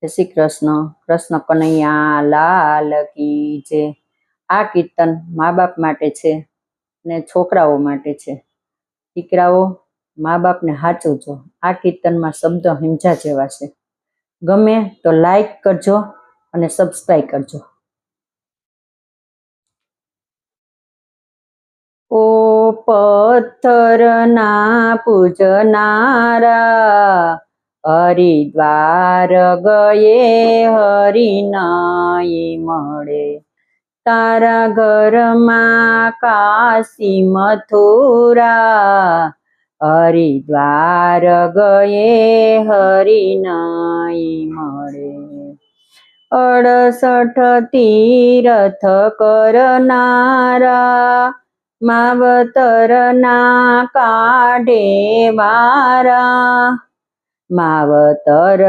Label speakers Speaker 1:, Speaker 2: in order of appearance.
Speaker 1: જય શ્રી કૃષ્ણ. કૃષ્ણ કનૈયા લાલ કી જય. આ કીર્તન મા બાપ માટે છે ને છોકરાઓ માટે છે. દીકરાઓ, મા બાપને સાચવજો. આ કીર્તનમાં શબ્દ સમજા જેવા છે. ગમે તો લાઈક કરજો અને સબસ્ક્રાઈબ કરજો. ઓ પથ્થરના પૂજનારા, હરિદ્વાર ગયે હરિ નાઈ મળે. તારા ઘરમાં કાશી મથુરા, હરિદ્વાર ગયે હરિ નાઈ મળે. 68 તીરથ કરનારા, માવતરના કાઢે વારા. માવતર